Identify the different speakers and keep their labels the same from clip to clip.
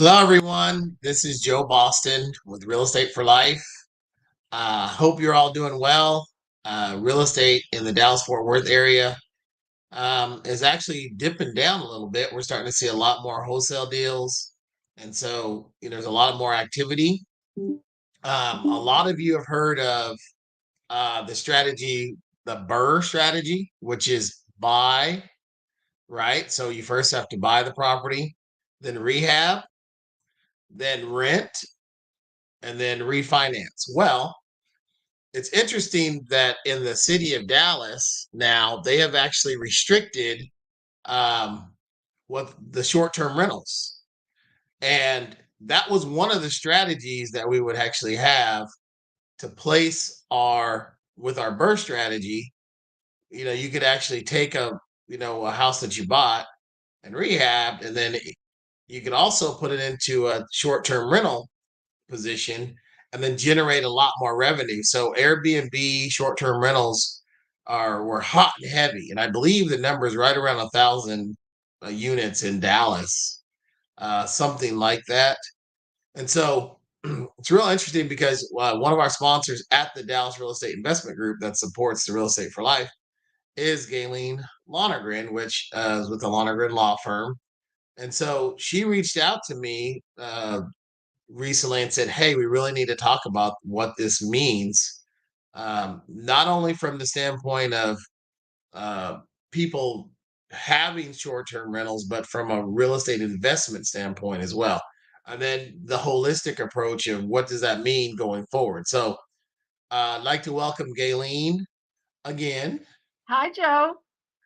Speaker 1: Hello, everyone. This is Joe Boston with Real Estate for Life. Hope you're all doing well. Real estate in the Dallas Fort Worth area is actually dipping down a little bit. We're starting to see a lot more wholesale deals. And so, there's a lot more activity. A lot of you have heard of the strategy, the BRRRR strategy, which is buy, right? So you first have to buy the property, then rehab, then rent, and then refinance. Well, it's interesting that in the city of Dallas now they have actually restricted what the short-term rentals, and that was one of the strategies that we would actually have to place our with our BRRRR strategy. You could actually take a house that you bought and rehab, and then you could also put it into a short-term rental position and then generate a lot more revenue. So Airbnb short-term rentals were hot and heavy, and I believe the number is right around 1,000 units in Dallas, something like that. And so it's real interesting because one of our sponsors at the Dallas Real Estate Investment Group that supports the Real Estate for Life is Galen Lonergan, which is with the Lonergan Law Firm. And so she reached out to me recently and said, "Hey, we really need to talk about what this means, not only from the standpoint of uh, people having short-term rentals, but from a real estate investment standpoint as well, and then the holistic approach of what does that mean going forward." So, I'd like to welcome Galen again.
Speaker 2: Hi, Joe.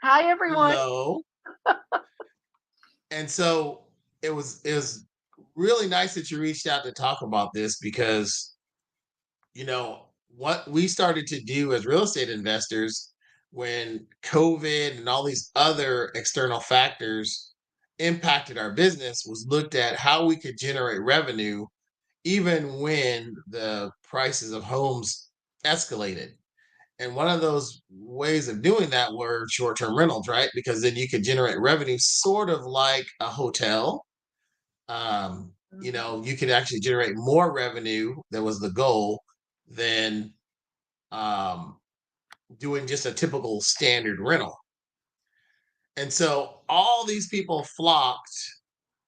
Speaker 2: Hi, everyone.
Speaker 1: Hello. And so it was really nice that you reached out to talk about this because what we started to do as real estate investors when COVID and all these other external factors impacted our business was looked at how we could generate revenue even when the prices of homes escalated. And one of those ways of doing that were short-term rentals, right? Because then you could generate revenue sort of like a hotel. You could actually generate more revenue, that was the goal, than um, doing just a typical standard rental. And so all these people flocked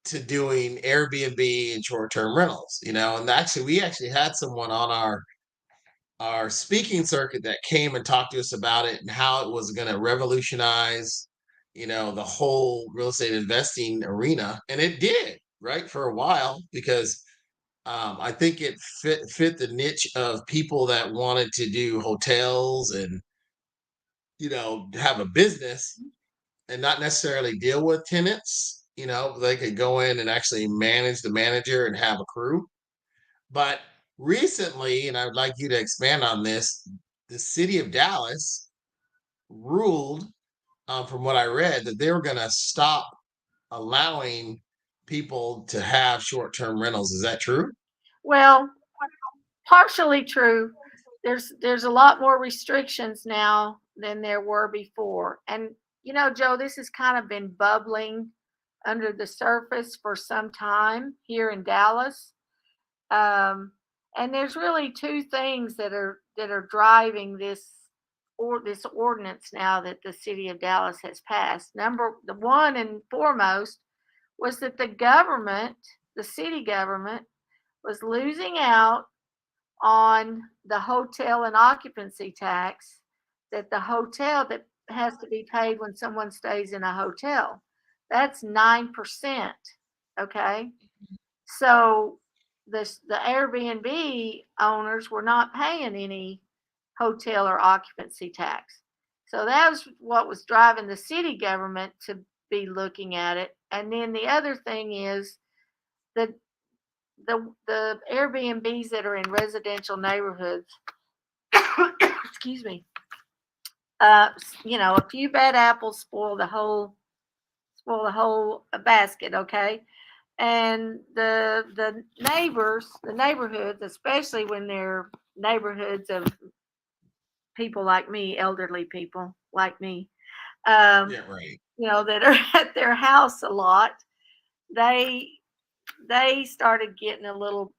Speaker 1: to doing Airbnb and short-term rentals, and actually we actually had someone on our speaking circuit that came and talked to us about it and how it was going to revolutionize, the whole real estate investing arena. And it did, right, for a while, because I think it fit the niche of people that wanted to do hotels and have a business and not necessarily deal with tenants. They could go in and actually manage the manager and have a crew. But recently, and I would like you to expand on this, the city of Dallas ruled, from what I read, that they were going to stop allowing people to have short-term rentals. Is that true?
Speaker 2: Well, partially true. There's a lot more restrictions now than there were before. And Joe, this has kind of been bubbling under the surface for some time here in Dallas. Um, and there's really two things that are driving this ordinance now that the city of Dallas has passed. The one and foremost was that the city government, was losing out on the hotel and occupancy tax that has to be paid when someone stays in a hotel. That's 9%. Okay. So the Airbnb owners were not paying any hotel or occupancy tax. So that was what was driving the city government to be looking at it. And then the other thing is that the Airbnbs that are in residential neighborhoods, excuse me, a few bad apples spoil the whole basket. Okay, and the neighborhoods, especially when they're neighborhoods of people like me, elderly people like me, um,
Speaker 1: Yeah, right.
Speaker 2: that are at their house a lot, they they started getting a little,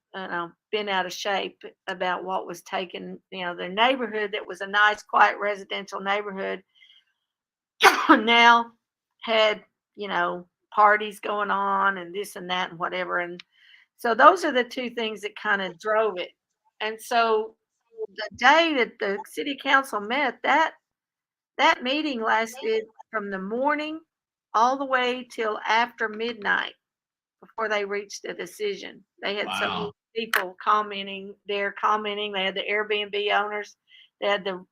Speaker 2: bent out of shape about what was taking, their neighborhood that was a nice, quiet residential neighborhood now had, parties going on and this and that and whatever. And so those are the two things that kind of drove it. And so the day that the city council met, that meeting lasted from the morning all the way till after midnight before they reached a decision. They had so many
Speaker 1: Wow.
Speaker 2: people commenting. They're commenting. They had the Airbnb owners. They had the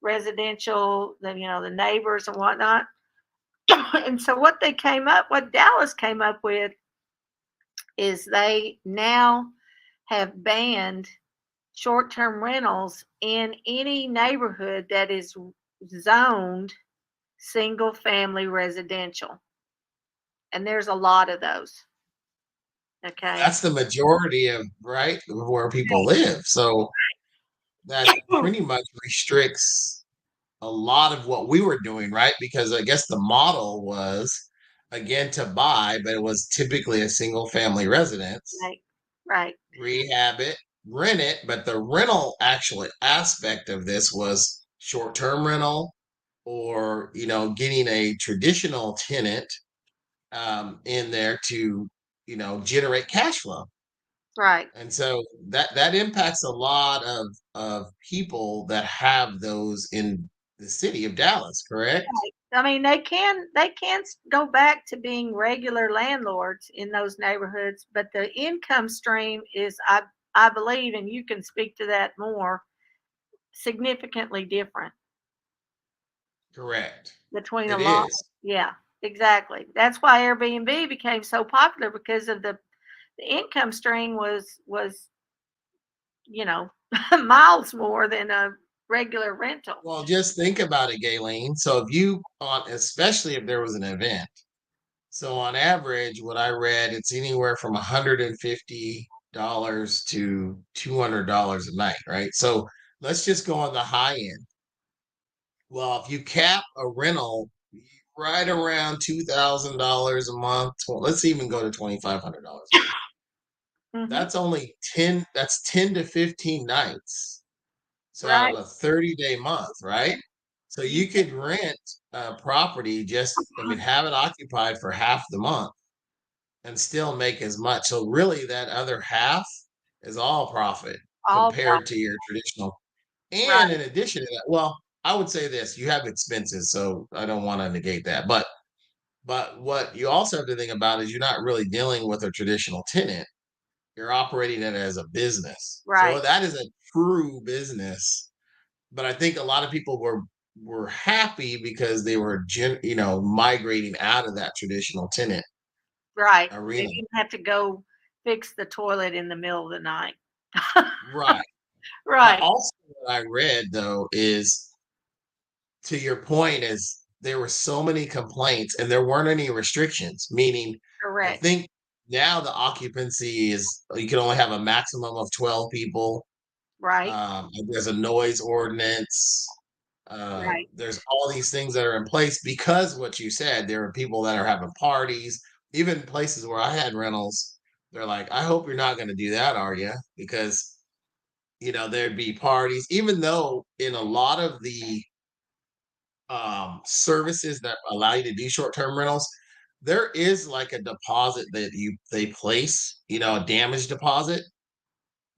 Speaker 2: residential, the neighbors and whatnot. And so what Dallas came up with is they now have banned short-term rentals in any neighborhood that is zoned single family residential. And there's a lot of those. Okay.
Speaker 1: That's the majority of right of where people live. So that pretty much restricts a lot of what we were doing, right? Because I guess the model was again to buy, but it was typically a single family residence,
Speaker 2: Right. Right.
Speaker 1: rehab it, rent it, but the rental actual aspect of this was short-term rental or getting a traditional tenant in there to generate cash flow.
Speaker 2: Right.
Speaker 1: And so that impacts a lot of people that have those in the city of Dallas, correct?
Speaker 2: I mean, they can go back to being regular landlords in those neighborhoods, but the income stream is, I believe, and you can speak to that more, significantly different
Speaker 1: Correct.
Speaker 2: between a
Speaker 1: It
Speaker 2: lot.
Speaker 1: is.
Speaker 2: Yeah, exactly. That's why Airbnb became so popular because of the income stream was you know miles more than a regular rental.
Speaker 1: Well, just think about it, Galen. So if you on especially if there was an event. So on average, what I read, it's anywhere from $150 to $200 a night, right? So let's just go on the high end. Well, if you cap a rental right around $2,000 a month, let's even go to $2,500 a month.
Speaker 2: Hmm.
Speaker 1: That's only 10, that's 10 to 15 nights. So out
Speaker 2: Right.
Speaker 1: of a 30-day month, right? So
Speaker 2: You
Speaker 1: you could rent a property just, I mean, have it occupied for half the month and still make as much. So really that other half is all profit
Speaker 2: all
Speaker 1: compared
Speaker 2: profit.
Speaker 1: to your traditional. And
Speaker 2: Right.
Speaker 1: in addition to that, well, I would say this, you have expenses, so I don't want to negate that. But what you also have to think about is you're not really dealing with a traditional tenant. You're operating it as a business. So
Speaker 2: Right.
Speaker 1: that is a true business. But I think a lot of people were happy because they were migrating out of that traditional tenant
Speaker 2: Right. They
Speaker 1: arena.
Speaker 2: didn't have to go fix the toilet in the middle of the night.
Speaker 1: Right. But
Speaker 2: Right.
Speaker 1: also what I read though is to your point is there were so many complaints and there weren't any restrictions, meaning I
Speaker 2: Correct.
Speaker 1: think now the occupancy is you can only have a maximum of 12 people.
Speaker 2: Right.
Speaker 1: There's a noise ordinance.
Speaker 2: Right.
Speaker 1: There's all these things that are in place because what you said, there are people that are having parties, even places where I had rentals. They're like, I hope you're not going to do that, are you? Because there'd be parties, even though in a lot of the services that allow you to do short-term rentals, there is like a deposit that they place, a damage deposit.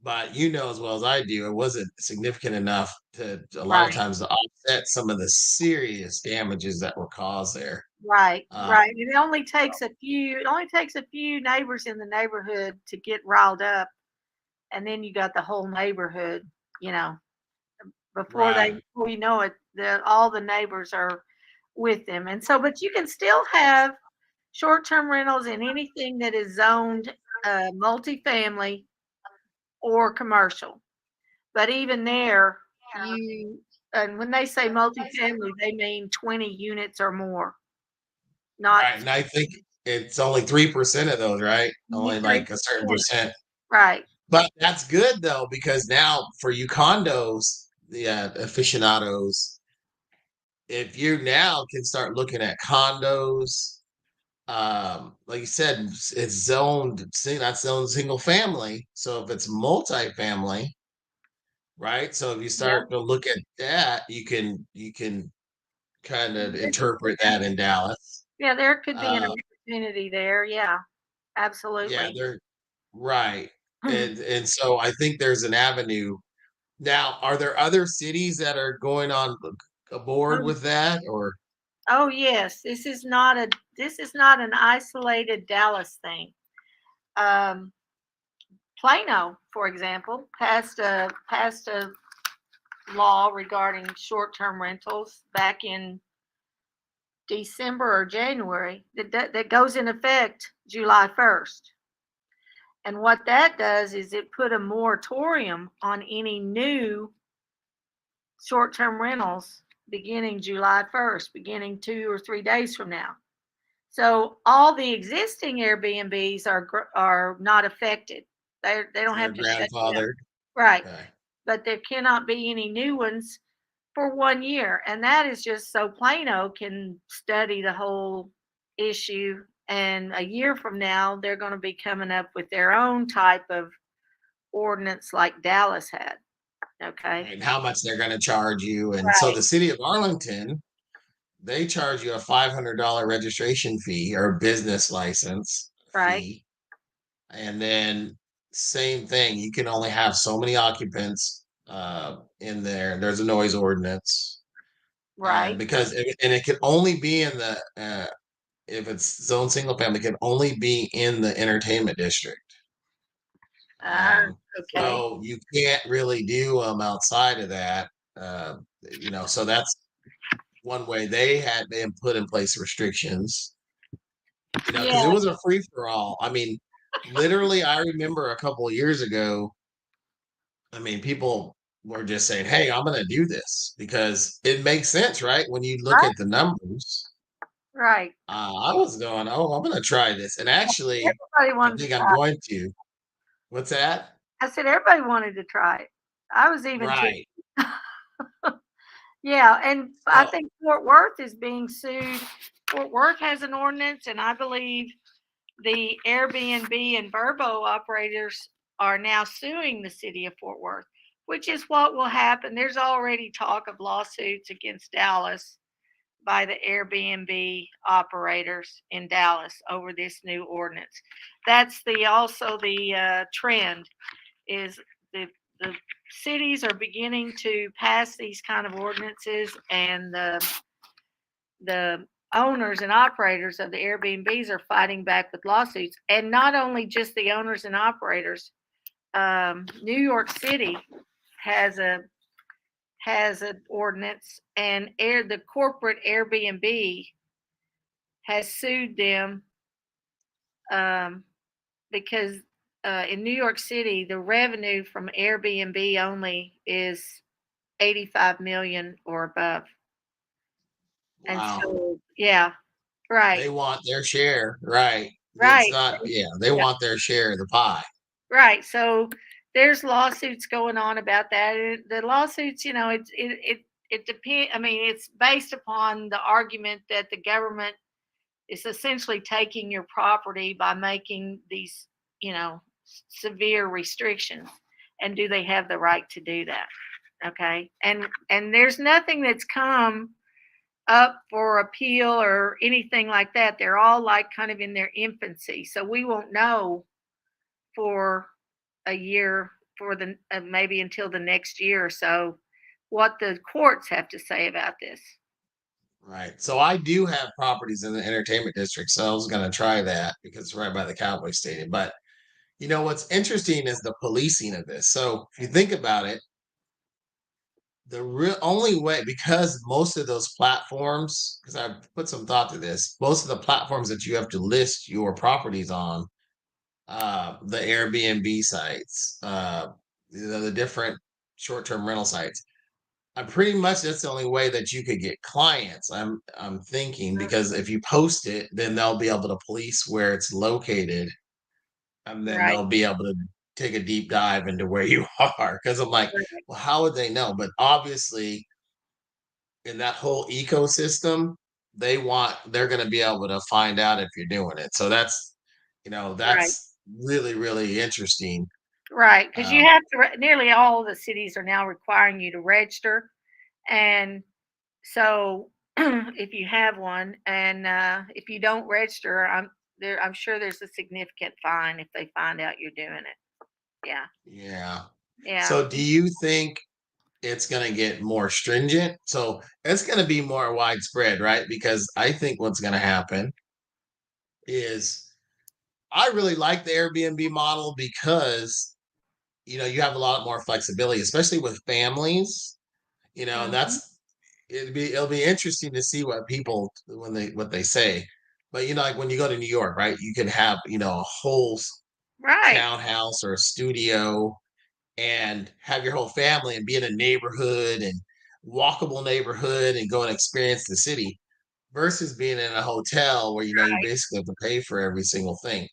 Speaker 1: But as well as I do, it wasn't significant enough to a lot of
Speaker 2: Right.
Speaker 1: times to offset some of the serious damages that were caused there.
Speaker 2: Right.
Speaker 1: Uh,
Speaker 2: Right. It only takes a few neighbors in the neighborhood to get riled up, and then you got the whole neighborhood, you know,
Speaker 1: right.
Speaker 2: before you know it, all the neighbors are with them. And so, but you can still have short-term rentals in anything that is zoned multifamily or commercial. But even there, you and when they say multifamily, they mean 20 units or more, not
Speaker 1: Right. And I think it's only 3% of those, right?
Speaker 2: only
Speaker 1: Only like a certain
Speaker 2: 3%.
Speaker 1: percent.
Speaker 2: Right.
Speaker 1: But that's good though, because now for you condos, the aficionados, if you now can start looking at condos, like you said, it's zoned, see, that's zoned single family. So if it's multifamily, right? So if you
Speaker 2: Yeah.
Speaker 1: start to look at that, you can kind of
Speaker 2: There could
Speaker 1: interpret that in Dallas.
Speaker 2: Yeah, there could be an
Speaker 1: Uh,
Speaker 2: opportunity there. Yeah,
Speaker 1: yeah,
Speaker 2: absolutely.
Speaker 1: they're right.
Speaker 2: Mhm.
Speaker 1: And so I think there's an avenue. Now, are there other cities that are going on aboard
Speaker 2: Oh,
Speaker 1: with that or
Speaker 2: oh yes, this is not an isolated Dallas thing. Um, Plano, for example, passed a law regarding short-term rentals back in December or January that goes in effect July 1st. And what that does is it put a moratorium on any new short-term rentals beginning July 1st, beginning 2 or 3 days from now. So all the existing Airbnbs are not affected. They don't
Speaker 1: they're
Speaker 2: have to shut down.
Speaker 1: grandfathered?
Speaker 2: Right.
Speaker 1: Okay.
Speaker 2: But there cannot be any new ones for 1 year. And that is just so Plano can study the whole issue. And a year from now, they're going to be coming up with their own type of ordinance like Dallas had. Okay.
Speaker 1: And how much they're going to charge you. And so
Speaker 2: Right.
Speaker 1: the city of Arlington, they charge you a $500 registration fee or business license
Speaker 2: Right.
Speaker 1: fee. And then same thing, you can only have so many occupants in there. There's a noise ordinance. And
Speaker 2: Right.
Speaker 1: it can only be in the if it's zone single family, it can only be in the entertainment district.
Speaker 2: Ah, okay.
Speaker 1: So you can't really do them outside of that. So that's one way they had been put in place restrictions,
Speaker 2: Yeah.
Speaker 1: because it was a free for all. I mean, literally, I remember a couple of years ago, I mean, people were just saying, "Hey, I'm going to do this because it makes sense, right?" When you look
Speaker 2: Right.
Speaker 1: at the numbers,
Speaker 2: Right.
Speaker 1: I was going, "Oh, I'm going to try this," and actually,
Speaker 2: Everybody
Speaker 1: I
Speaker 2: wanted to
Speaker 1: think I'm
Speaker 2: try.
Speaker 1: going to. What's that?
Speaker 2: I said everybody wanted to try it. I was even tempted.
Speaker 1: Right.
Speaker 2: Yeah, and I
Speaker 1: So
Speaker 2: think Fort Worth is being sued. Fort Worth has an ordinance, and I believe the Airbnb and Verbo operators are now suing the city of Fort Worth, which is what will happen. There's already talk of lawsuits against Dallas by the Airbnb operators in Dallas over this new ordinance. That's the trend is the cities are beginning to pass these kind of ordinances, and the owners and operators of the Airbnbs are fighting back with lawsuits. And not only just the owners and operators, New York City has a has an ordinance, and the corporate Airbnb has sued them um, because in New York City, the revenue from Airbnb only is 85 million or above. And
Speaker 1: wow.
Speaker 2: so, yeah, right,
Speaker 1: They want their share, right. It's
Speaker 2: right,
Speaker 1: not, yeah, they
Speaker 2: yeah,
Speaker 1: want their share of the pie.
Speaker 2: right. So there's lawsuits going on about that. The lawsuits, it depends. I mean, it's based upon the argument that the government is essentially taking your property by making these, severe restrictions. And do they have the right to do that? Okay. And there's nothing that's come up for appeal or anything like that. They're all like kind of in their infancy. So we won't know for a year, for the maybe until the next year or so, what the courts have to say about this.
Speaker 1: Right. So I do have properties in the entertainment district. So I was going to try that because it's right by the Cowboy Stadium. But what's interesting is the policing of this. So if you think about it, the real only way, because most of those platforms, because I've put some thought to this, most of the platforms that you have to list your properties on, the Airbnb sites, the different short-term rental sites. I'm pretty much that's the only way that you could get clients. I'm thinking because if you post it, then they'll be able to police where it's located, and then
Speaker 2: Right.
Speaker 1: they'll be able to take a deep dive into where you are. Because I'm like,
Speaker 2: Right.
Speaker 1: well, how would they know? But obviously, in that whole ecosystem, they're going to be able to find out if you're doing it. So
Speaker 2: Right.
Speaker 1: that's really really interesting.
Speaker 2: Right. Because you
Speaker 1: Um,
Speaker 2: have to, nearly all the cities are now requiring you to register. And so if you have one and if you don't register, I'm sure there's a significant fine if they find out you're doing it. Yeah.
Speaker 1: yeah.
Speaker 2: Yeah.
Speaker 1: So do you think it's going to get more stringent? So it's going to be more widespread, right? Because I think what's going to happen is I really like the Airbnb model because you have a lot more flexibility, especially with families. And
Speaker 2: Mhm.
Speaker 1: that's it'll be interesting to see what people when they what they say. But like when you go to New York, right? You can have a whole
Speaker 2: Right.
Speaker 1: townhouse or a studio and have your whole family and be in a neighborhood and walkable neighborhood and go and experience the city versus being in a hotel where you basically have to pay for every single thing.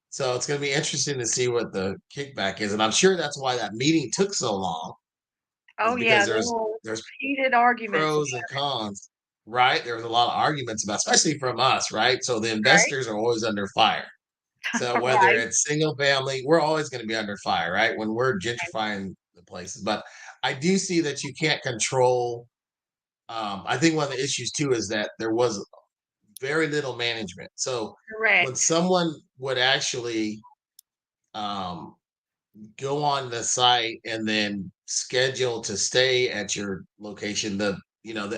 Speaker 1: So it's going to be interesting to see what the kickback is, and I'm sure that's why that meeting took so long, is
Speaker 2: Oh, yeah.
Speaker 1: because
Speaker 2: There
Speaker 1: there's
Speaker 2: were
Speaker 1: there's
Speaker 2: heated arguments
Speaker 1: pros and
Speaker 2: about
Speaker 1: cons, right? There was a lot of arguments about, especially from us, right? So the
Speaker 2: it,
Speaker 1: investors are always under fire. So
Speaker 2: right?
Speaker 1: whether
Speaker 2: Right.
Speaker 1: it's single family, we're always going to be under fire, right? When we're gentrifying the places. But I do see that you can't control. I think one of the issues too is that there was very little management. So when
Speaker 2: Correct.
Speaker 1: someone would actually um, go on the site and then schedule to stay at your location, the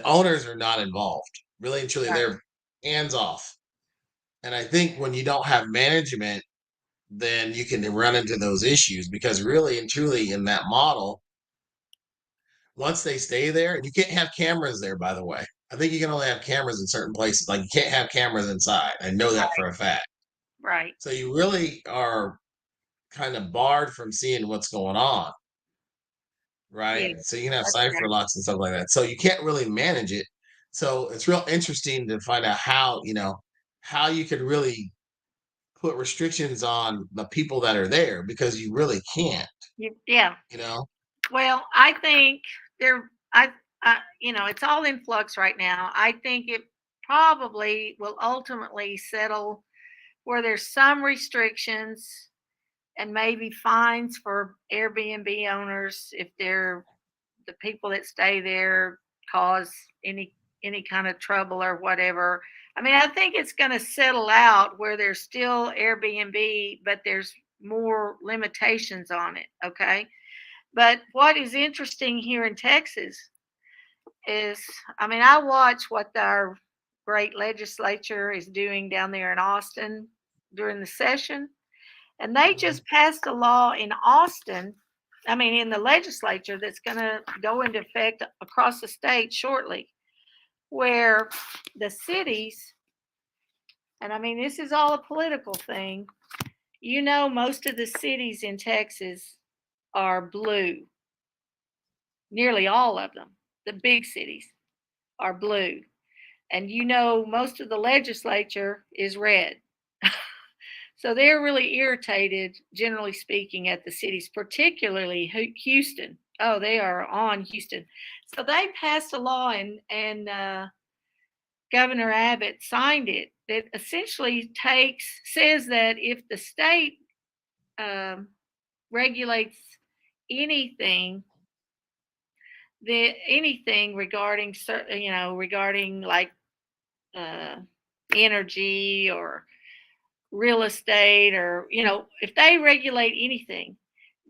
Speaker 1: owners are not involved. Really and truly,
Speaker 2: Right.
Speaker 1: they're hands off. And I think when you don't have management, then you can run into those issues because really and truly in that model, once they stay there, and you can't have cameras there, by the way. I think you can only have cameras in certain places. Like you can't have cameras inside. I know that for a fact.
Speaker 2: Right.
Speaker 1: So you really are kind of barred from seeing what's going on,
Speaker 2: Yeah.
Speaker 1: right? So you can have
Speaker 2: That's
Speaker 1: cipher
Speaker 2: right.
Speaker 1: locks and stuff like that. So you can't really manage it. So it's real interesting to find out how you could really put restrictions on the people that are there because you really can't,
Speaker 2: Yeah.
Speaker 1: you know?
Speaker 2: Well, I think there it's all in flux right now. I think it probably will ultimately settle where there's some restrictions and maybe fines for Airbnb owners if they're the people that stay there cause any any kind of trouble or whatever. I mean, I think it's going to settle out where there's still Airbnb, but there's more limitations on it. Okay. But what is interesting here in Texas is, I mean, I watch what our great legislature is doing down there in Austin during the session, and they
Speaker 1: Mhm.
Speaker 2: just passed a law in Austin, I mean, in the legislature that's going to go into effect across the state shortly, where the cities, and I mean, this is all a political thing, most of the cities in Texas are blue, nearly all of them, the big cities are blue. And most of the legislature is red. So they're really irritated, generally speaking, at the cities, particularly Houston. Oh, they are on Houston. So they passed a law, and Governor Abbott signed it that essentially says that if the state um, regulates anything, anything regarding certain, regarding like uh, energy or real estate, or if they regulate anything,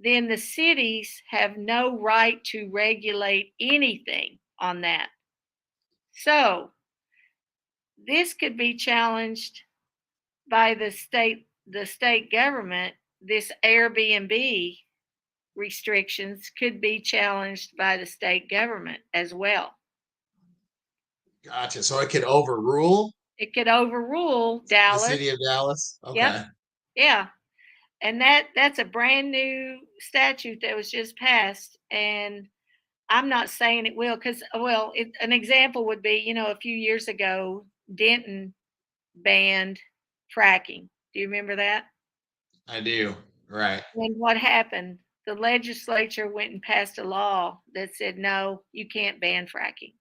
Speaker 2: then the cities have no right to regulate anything on that. So this could be challenged by the state government. This Airbnb restrictions could be challenged by the state government as well.
Speaker 1: Gotcha. So it could overrule
Speaker 2: It could overrule
Speaker 1: the
Speaker 2: Dallas.
Speaker 1: city of Dallas.
Speaker 2: Yep.
Speaker 1: Okay.
Speaker 2: Yeah. And that's a brand new statute that was just passed, and I'm not saying it will, because well, an example would be, a few years ago, Denton banned fracking. Do you remember that?
Speaker 1: I do. Right.
Speaker 2: And what happened? The legislature went and passed a law that said no, you can't ban fracking.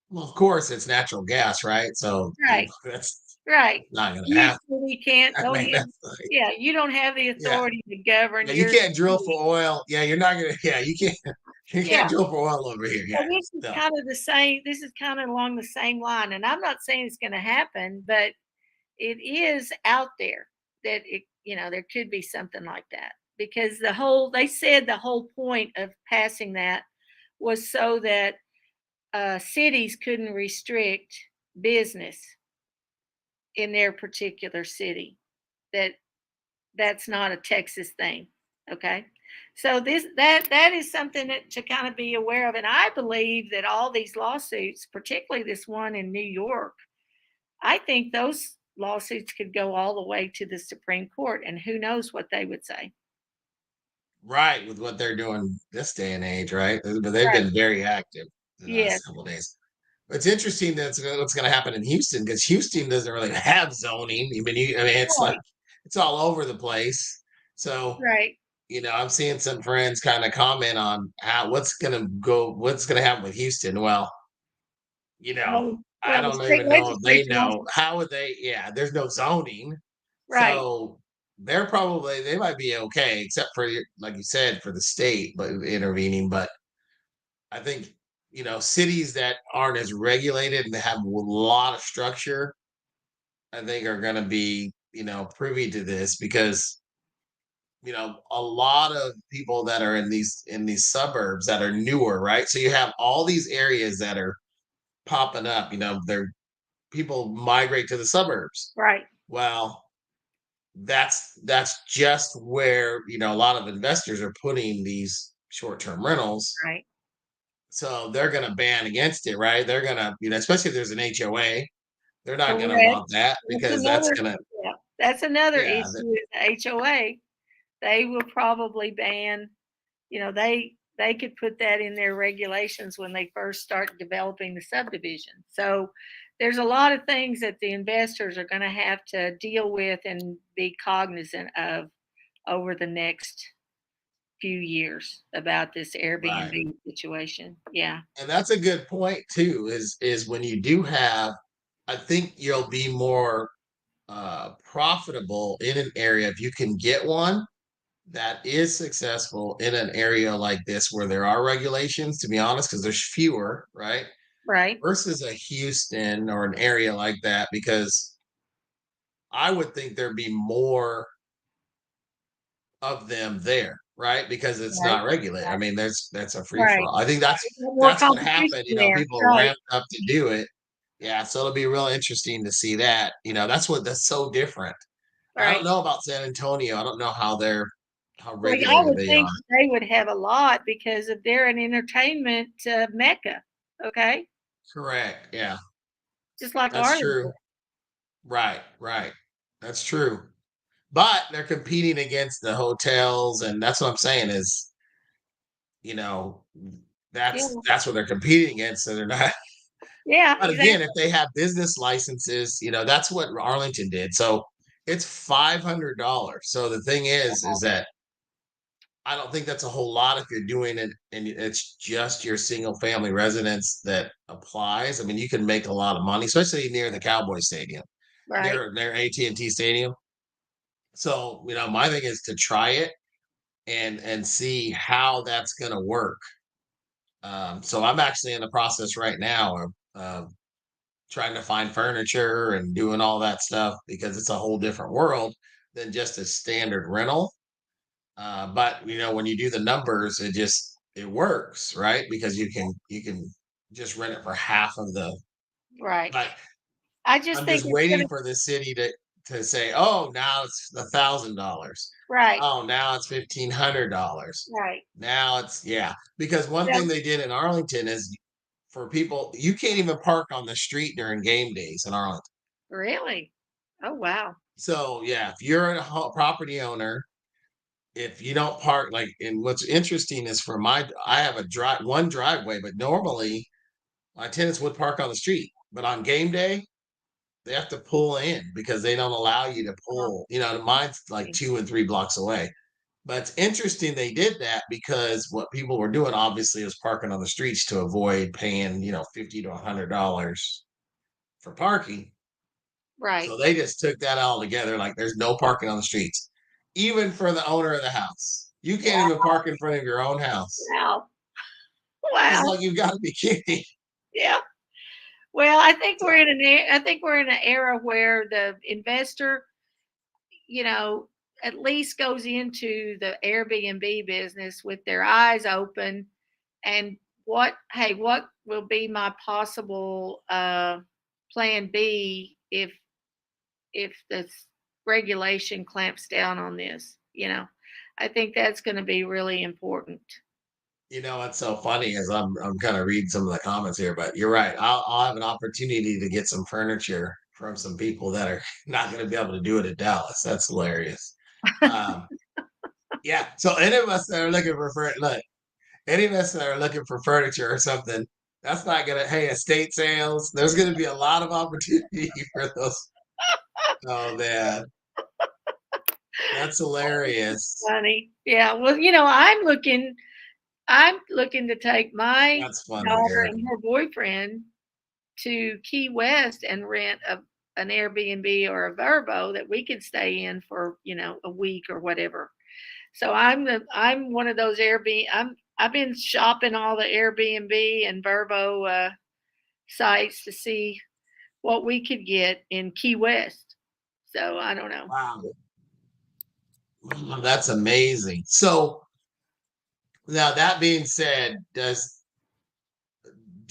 Speaker 1: Well, of course, it's natural gas, right? So
Speaker 2: Right,
Speaker 1: that's
Speaker 2: right.
Speaker 1: not going to
Speaker 2: You
Speaker 1: happen.
Speaker 2: really can't
Speaker 1: I
Speaker 2: go
Speaker 1: mean,
Speaker 2: ahead.
Speaker 1: that's like,
Speaker 2: Yeah, you don't have the
Speaker 1: yeah,
Speaker 2: authority to govern
Speaker 1: yeah. You
Speaker 2: your
Speaker 1: can't drill
Speaker 2: city.
Speaker 1: for oil. Yeah, you're not gonna. Yeah, you can't. You
Speaker 2: Yeah.
Speaker 1: can't drill for oil over here.
Speaker 2: So
Speaker 1: Yeah,
Speaker 2: this is
Speaker 1: no.
Speaker 2: kind of the same, this is kind of along the same line. And I'm not saying it's going to happen, but it is out there that it, there could be something like that because they said the whole point of passing that was so that cities couldn't restrict business in their particular city. That that's not a Texas thing. Okay. So that is something to kind of be aware of. And I believe that all these lawsuits, particularly this one in New York, I think those lawsuits could go all the way to the Supreme Court, and who knows what they would say.
Speaker 1: Right, with what they're doing this day and age, right? But they've
Speaker 2: Right.
Speaker 1: been very active the
Speaker 2: Yes.
Speaker 1: last couple of days. It's interesting that's what's going to happen in Houston because Houston doesn't really have zoning. I mean, it's like
Speaker 2: Right.
Speaker 1: it's all over the place. So,
Speaker 2: Right.
Speaker 1: I'm seeing some friends kind of comment on what's going to happen with Houston. Well, I
Speaker 2: Well, the
Speaker 1: don't
Speaker 2: state
Speaker 1: even know if they
Speaker 2: legislature wants
Speaker 1: know how would they. Yeah, there's no zoning,
Speaker 2: right.
Speaker 1: so they might be okay, except for like you said for the state, but intervening. But I think cities that aren't as regulated and have a lot of structure, I think are going to be privy to this because a lot of people that are in these suburbs that are newer, right? So you have all these areas that are popping up. They're people migrate to the suburbs.
Speaker 2: Right.
Speaker 1: Well, that's just where a lot of investors are putting these short-term rentals.
Speaker 2: Right.
Speaker 1: So they're going to ban against it, right? They're going to, especially if there's an HOA, they're not going to
Speaker 2: Correct.
Speaker 1: want that
Speaker 2: That's
Speaker 1: because that's
Speaker 2: another
Speaker 1: going to,
Speaker 2: yeah, that's another
Speaker 1: yeah,
Speaker 2: issue with the HOA. They will probably ban, they could put that in their regulations when they first start developing the subdivision. So there's a lot of things that the investors are going to have to deal with and be cognizant of over the next few years about this
Speaker 1: right.
Speaker 2: Airbnb situation. Yeah.
Speaker 1: And that's a good point too. Is when you do have, I think you'll be more profitable in an area if you can get one that is successful in an area like this where there are regulations. To be honest, because there's fewer, right?
Speaker 2: Right.
Speaker 1: Versus a Houston or an area like that, because I would think there'd be more of them there, right? Because it's
Speaker 2: Right.
Speaker 1: not regulated. I mean, that's a free for
Speaker 2: Right.
Speaker 1: all. I think
Speaker 2: More
Speaker 1: that's what
Speaker 2: competition
Speaker 1: happened.
Speaker 2: there.
Speaker 1: People are
Speaker 2: Right.
Speaker 1: ramped up to do it. Yeah, so it'll be real interesting to see that. That's so different. I don't
Speaker 2: Right.
Speaker 1: know about San Antonio. I don't know how
Speaker 2: Well, I
Speaker 1: regulated
Speaker 2: would
Speaker 1: they
Speaker 2: think
Speaker 1: are.
Speaker 2: they would have a lot because if they're an entertainment mecca, okay,
Speaker 1: Correct. Yeah,
Speaker 2: just like
Speaker 1: that's
Speaker 2: Arlington.
Speaker 1: true. Right, right. That's true. But they're competing against the hotels, and that's what I'm saying is, you know,
Speaker 2: Yeah,
Speaker 1: that's what they're competing against. So they're not.
Speaker 2: yeah,
Speaker 1: But again, if
Speaker 2: exactly.
Speaker 1: they have business licenses, that's what Arlington did. So it's $500. So the thing is that I don't think that's a whole lot if you're doing it and it's just your single family residence that applies. I mean, you can make a lot of money, especially near the Cowboy Stadium,
Speaker 2: Right,
Speaker 1: near AT&T Stadium. So, my thing is to try it and see how that's going to work. So I'm actually in the process right now of trying to find furniture and doing all that stuff because it's a whole different world than just a standard rental. But when you do the numbers, it works, right? Because you can just rent it for half of the.
Speaker 2: right.
Speaker 1: But
Speaker 2: I just
Speaker 1: I'm
Speaker 2: think
Speaker 1: just
Speaker 2: it's
Speaker 1: waiting
Speaker 2: gonna
Speaker 1: for the city to say, oh, now it's $1,000.
Speaker 2: right,
Speaker 1: Oh, now it's $1,500.
Speaker 2: right.
Speaker 1: Now it's yeah. Because one
Speaker 2: Yeah,
Speaker 1: thing they did in Arlington is for people, you can't even park on the street during game days in Arlington.
Speaker 2: really? Oh wow.
Speaker 1: So yeah, if you're a property owner, if you don't park and what's interesting is I have one driveway, but normally my tenants would park on the street, but on game day they have to pull in because they don't allow you to
Speaker 2: Oh,
Speaker 1: pull. Mine's like 2 and 3 blocks away, But it's interesting they did that because what people were doing obviously was parking on the streets to avoid paying, $50 to $100 for parking.
Speaker 2: Right.
Speaker 1: So they just took that all together. Like there's no parking on the streets, even for the owner of the house. You can't even park in front of your own house.
Speaker 2: Wow.
Speaker 1: It's
Speaker 2: Wow.
Speaker 1: like you've got to be kidding.
Speaker 2: Yeah. Well, I think
Speaker 1: So,
Speaker 2: I think we're in an era where the investor, you know, at least goes into the Airbnb business with their eyes open and what will be my possible plan B if the regulation clamps down on this, I think that's going to be really important.
Speaker 1: what's so funny is I'm kind of reading some of the comments here, but you're right. I'll have an opportunity to get some furniture from some people that are not going to be able to do it at Dallas. That's hilarious. Um, yeah. So any of us that are looking for look, any of us that are looking for furniture or something, that's not gonna. Hey, estate sales. There's gonna be a lot of opportunity for those. Oh man, that's hilarious.
Speaker 2: Funny. Yeah. Well, I'm looking to take my
Speaker 1: That's funny,
Speaker 2: daughter
Speaker 1: Eric.
Speaker 2: and her boyfriend to Key West and rent an Airbnb or a Verbo that we could stay in for, a week or whatever. So I'm one of those I've been shopping all the Airbnb and Verbo sites to see what we could get in Key West. So I don't know.
Speaker 1: Wow, that's amazing. So now that being said, do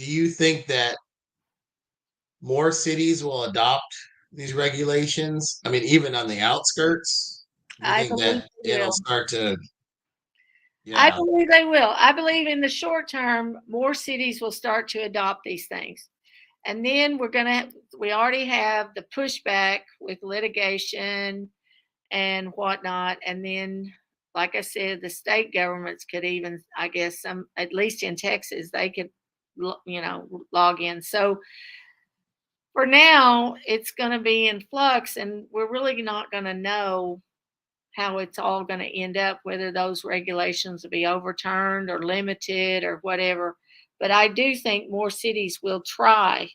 Speaker 1: you think that more cities will adopt these regulations? I mean, even on the outskirts, do you
Speaker 2: I
Speaker 1: think
Speaker 2: believe
Speaker 1: that
Speaker 2: they
Speaker 1: it'll
Speaker 2: will.
Speaker 1: start to?
Speaker 2: I
Speaker 1: Yeah,
Speaker 2: believe they will. I believe in the short term, more cities will start to adopt these things. And then we already have the pushback with litigation and whatnot. And then, like I said, the state governments could even, I guess, at least in Texas, they could, log in. So for now, it's going to be in flux, and we're really not going to know how it's all going to end up, whether those regulations will be overturned or limited or whatever. But I do think more cities will try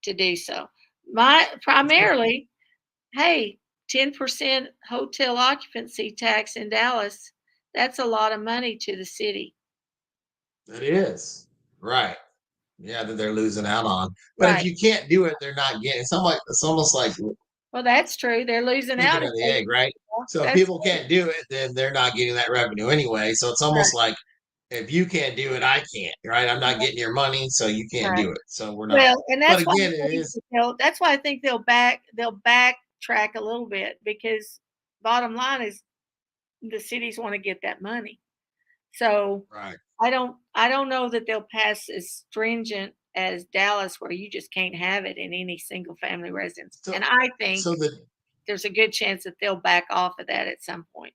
Speaker 2: to do so. My primarily, hey, 10% hotel occupancy tax in Dallas, that's a lot of money to the city.
Speaker 1: it is right. Yeah, that they're losing out on. But if
Speaker 2: Right.
Speaker 1: you can't do it, they're not getting. It's almost like
Speaker 2: Well, that's true. They're losing out
Speaker 1: chicken
Speaker 2: if
Speaker 1: or the
Speaker 2: they,
Speaker 1: egg, right? So if
Speaker 2: that's
Speaker 1: people can't do it, then they're not getting that revenue anyway. So it's
Speaker 2: right.
Speaker 1: almost like if you can't do it, I can't, right? I'm not getting your money, so you can't
Speaker 2: Right.
Speaker 1: do it. So we're not.
Speaker 2: Well, and
Speaker 1: But
Speaker 2: that's why
Speaker 1: again,
Speaker 2: I
Speaker 1: it
Speaker 2: think
Speaker 1: is
Speaker 2: that's why I think they'll backtrack a little bit because bottom line is the cities want to get that money. So
Speaker 1: right.
Speaker 2: I don't know that they'll pass as stringent as Dallas where you just can't have it in any single family residence.
Speaker 1: So
Speaker 2: And I think
Speaker 1: so the
Speaker 2: there's a good chance that they'll back off of that at some point.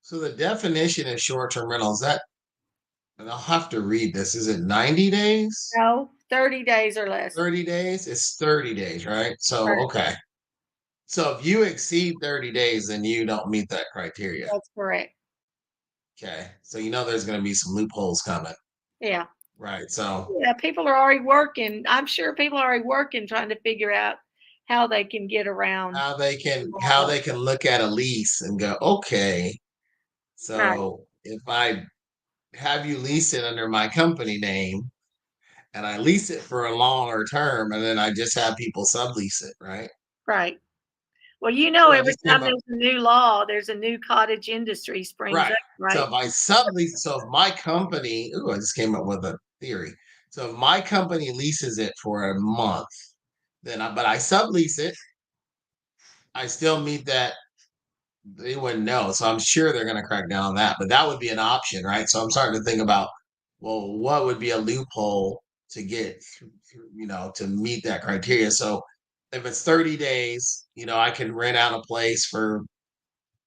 Speaker 1: so the definition of short-term rental is that, and I'll have to read this. Is it 90 days?
Speaker 2: No, 30 days or less.
Speaker 1: 30 days? It's 30 days, right? So
Speaker 2: Right.
Speaker 1: okay. So if you exceed 30 days, then you don't meet that criteria.
Speaker 2: That's correct.
Speaker 1: Okay. So there's going to be some loopholes coming.
Speaker 2: Yeah.
Speaker 1: Right. So
Speaker 2: Yeah, people are already working. I'm sure people are already working trying to figure out how they can get around the
Speaker 1: how
Speaker 2: law.
Speaker 1: they can look at a lease and go, okay,
Speaker 2: Right,
Speaker 1: so if I have you lease it under my company name and I lease it for a longer term and then I just have people sublease it, right?
Speaker 2: right. Well,
Speaker 1: Oh, I
Speaker 2: every
Speaker 1: just came
Speaker 2: time
Speaker 1: up
Speaker 2: there's a new law, there's a new cottage industry springs
Speaker 1: right.
Speaker 2: up,
Speaker 1: So
Speaker 2: right?
Speaker 1: if I sublease, so if my company, I just came up with a theory. So if my company leases it for a month, but I sublease it, I still meet that they wouldn't know. So I'm sure they're going to crack down on that. But that would be an option, right? So I'm starting to think about, well, what would be a loophole to get, to meet that criteria? So if it's 30 days, I can rent out a place for,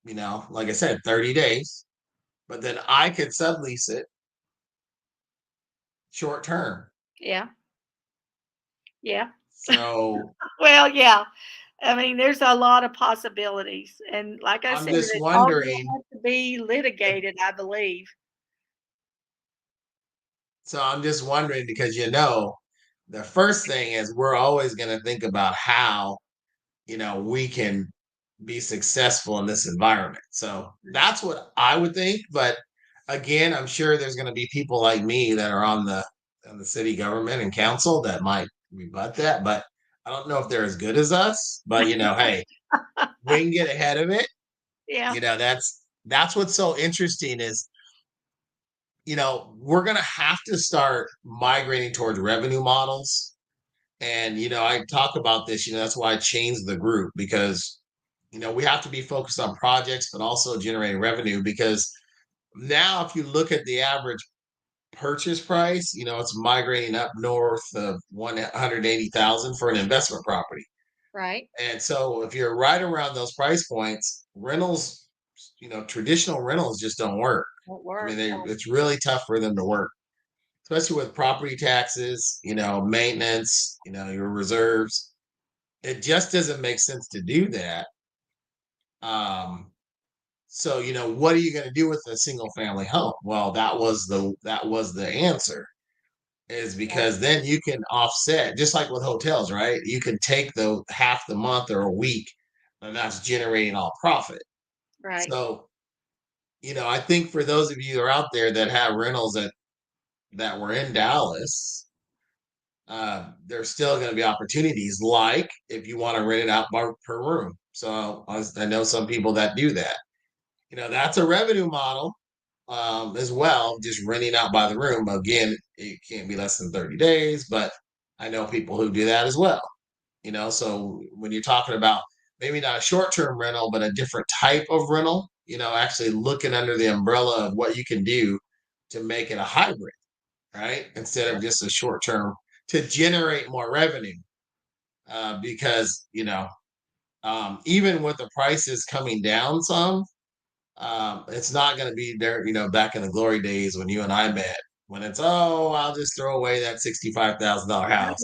Speaker 1: like I said, 30 days, but then I could sublease it short term.
Speaker 2: Yeah, yeah.
Speaker 1: So
Speaker 2: Well, yeah. I mean, there's a lot of possibilities, and like I
Speaker 1: I'm
Speaker 2: said,
Speaker 1: just
Speaker 2: it's all going to
Speaker 1: wondering,
Speaker 2: have to be litigated, I believe.
Speaker 1: So I'm just wondering because the first thing is we're always going to think about how we can be successful in this environment. So that's what I would think. But again, I'm sure there's going to be people like me that are on the city government and council that might rebut that. But I don't know if they're as good as us. But hey, we can get ahead of it.
Speaker 2: Yeah,
Speaker 1: That's what's so interesting is we're going to have to start migrating towards revenue models. And I talk about this. That's why I changed the group, because we have to be focused on projects but also generating revenue, because now if you look at the average purchase price, it's migrating up north of 180,000 for an investment property.
Speaker 2: right.
Speaker 1: And so if you're right around those price points, rentals, traditional rentals just don't work.
Speaker 2: Won't
Speaker 1: I mean,
Speaker 2: work.
Speaker 1: it's really tough for them to work, especially with property taxes, maintenance, your reserves. It just doesn't make sense to do that. Um, so what are you going to do with a single family home? Well, that was the answer, is
Speaker 2: Right.
Speaker 1: because then you can offset, just like with hotels, right? You can take the half the month or a week, and that's generating all profit.
Speaker 2: Right.
Speaker 1: So I think for those of you that are out there that have rentals that were in Dallas, there's still going to be opportunities, like if you want to rent it out per room. So I know some people that do that. That's a revenue model, as well, just renting out by the room. Again, it can't be less than 30 days, but I know people who do that as well. So when you're talking about maybe not a short-term rental, but a different type of rental, actually looking under the umbrella of what you can do to make it a hybrid, right? Instead of just a short-term, to generate more revenue. Because even with the prices coming down some, it's not going to be there, back in the glory days when you and I met, when it's, oh, I'll just throw away that $65,000 house.
Speaker 2: Right.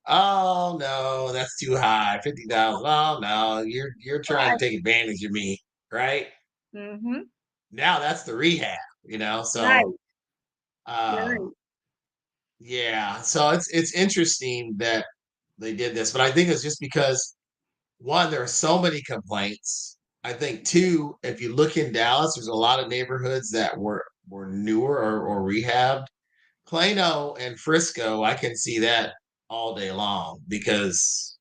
Speaker 1: Oh no, that's too high. 50,000. Oh no, you're trying to
Speaker 2: Right.
Speaker 1: take advantage of me, right?
Speaker 2: Mm-hmm.
Speaker 1: Now that's the rehab,
Speaker 2: Right.
Speaker 1: so um
Speaker 2: Right.
Speaker 1: yeah, so it's interesting that they did this, but I think it's just because, one, there are so many complaints. I think two, if you look in Dallas, there's a lot of neighborhoods that were newer or rehabbed. Plano and Frisco, I can see that all day long, because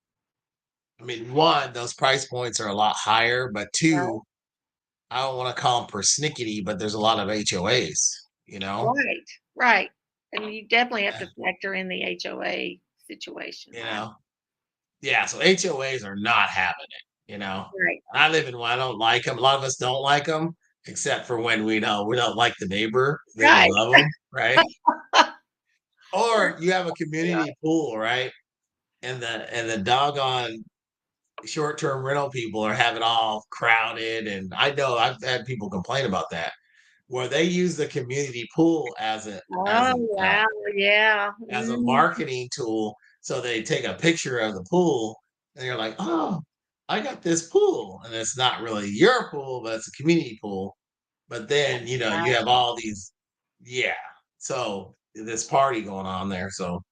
Speaker 1: I mean, one, those price points are a lot higher, but
Speaker 2: Right.
Speaker 1: two, I don't want to call them persnickety, but there's a lot of HOAs,
Speaker 2: Right. Right. And you definitely have to factor in the HOA situation,
Speaker 1: you
Speaker 2: right?
Speaker 1: know, yeah. So HOAs are not having it.
Speaker 2: Right.
Speaker 1: I live in one. I don't like them. A lot of us don't like them, except for when we know we don't like the neighbor, then we
Speaker 2: Right.
Speaker 1: love them, right? Or you have a community pool, right? And the doggone short-term rental people are having all crowded, and I know I've had people complain about that, where they use the community pool as a as
Speaker 2: Oh,
Speaker 1: a
Speaker 2: wow. Yeah.
Speaker 1: as a
Speaker 2: Mhm.
Speaker 1: marketing tool. So they take a picture of the pool, and you're like, oh, I got this pool, and it's not really your pool, but it's a community pool. But then you have
Speaker 2: Exactly.
Speaker 1: all these, yeah. So this party going on there. So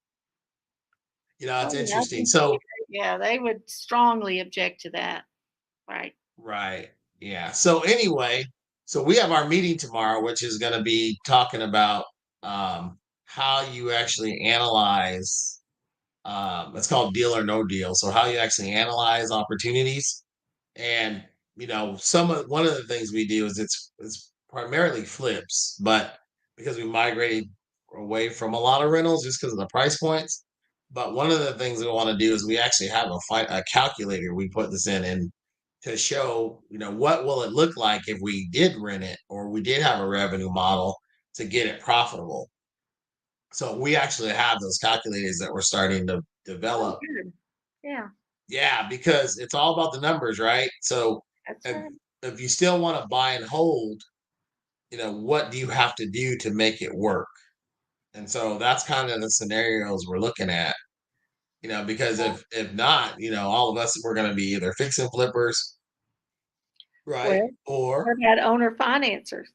Speaker 1: it's
Speaker 2: Oh, yeah, I
Speaker 1: interesting.
Speaker 2: can see
Speaker 1: So
Speaker 2: it. Yeah, they would strongly object to that. Right.
Speaker 1: right. Yeah. So anyway, so we have our meeting tomorrow, which is going to be talking about how you actually analyze. It's called deal or no deal. So how you actually analyze opportunities, and one of the things we do is it's primarily flips, but because we migrated away from a lot of rentals just because of the price points. But one of the things we want to do is we actually have a calculator. We put this in, and to show what will it look like if we did rent it or we did have a revenue model to get it profitable. So we actually have those calculators that we're starting to
Speaker 2: Oh,
Speaker 1: develop.
Speaker 2: good. Yeah,
Speaker 1: Yeah, because it's all about the numbers, right? So
Speaker 2: that's
Speaker 1: if,
Speaker 2: right.
Speaker 1: if you still want to buy and hold, what do you have to do to make it work? And so that's kind of the scenarios we're looking at, because if not, all of us, we're going to be either fixing flippers right?
Speaker 2: Well, what
Speaker 1: Or
Speaker 2: about owner financers?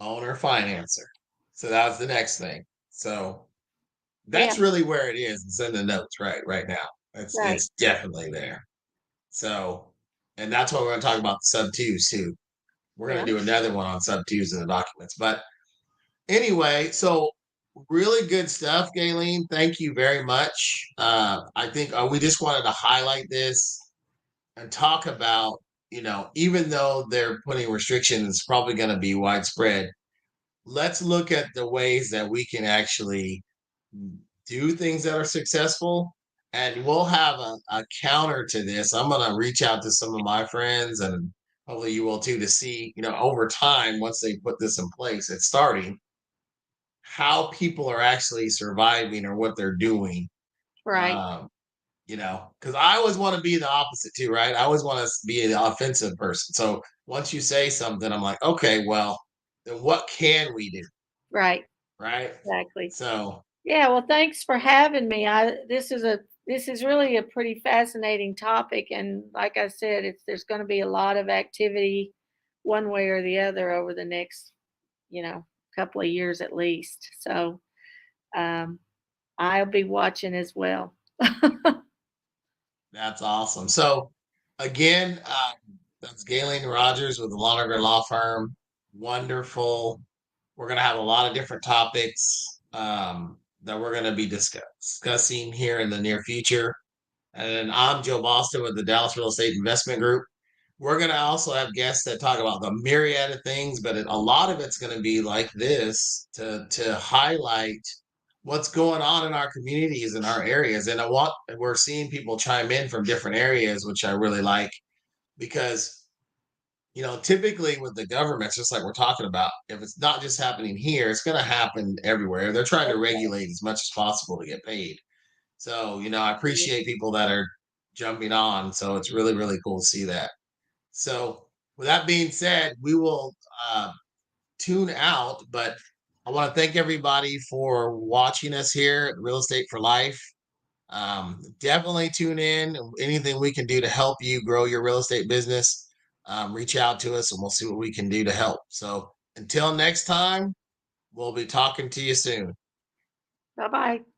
Speaker 1: owner financer. So that's the next thing. So
Speaker 2: Yeah,
Speaker 1: that's really where it is. It's in the notes right now.
Speaker 2: right.
Speaker 1: It's definitely there. So, and that's what we're going to talk about the sub twos too. We're going
Speaker 2: Yeah,
Speaker 1: to do another one on sub twos in the documents. But anyway, so really good stuff, Galen. Thank you very much. I think we just wanted to highlight this and talk about, even though they're putting restrictions, it's probably going to be widespread. Let's look at the ways that we can actually do things that are successful. And we'll have a counter to this. I'm going to reach out to some of my friends and hopefully you will too to see, over time, once they put this in place, it's starting, how people are actually surviving or what they're doing.
Speaker 2: right,
Speaker 1: Um, because I always want to be the opposite too, right? I always want to be the offensive person. So once you say something, I'm like, okay, well, then what can we do?
Speaker 2: right,
Speaker 1: Right.
Speaker 2: exactly.
Speaker 1: So
Speaker 2: Yeah, well, thanks for having me. This is really a pretty fascinating topic, and like I said, it's there's going to be a lot of activity, one way or the other, over the next, you know, couple of years at least. So um, I'll be watching as well.
Speaker 1: that's awesome. So again, that's Galen Rogers with the Lonergan Law Firm. Wonderful. We're going to have a lot of different topics that we're going to be discussing here in the near future. And I'm Joe Boston with the Dallas Real Estate Investment Group. We're going to also have guests that talk about the myriad of things, but a lot of it's going to be like this to highlight what's going on in our communities and our areas. And we're seeing people chime in from different areas, which I really like because typically with the governments, just like we're talking about, if it's not just happening here, it's going to happen everywhere. They're trying to regulate as much as possible to get paid. So, I appreciate people that are jumping on. So it's really, really cool to see that. So, with that being said, we will tune out, but I want to thank everybody for watching us here at Real Estate for Life. Definitely tune in. Anything we can do to help you grow your real estate business, reach out to us and we'll see what we can do to help. So, until next time, we'll be talking to you soon.
Speaker 2: Bye bye.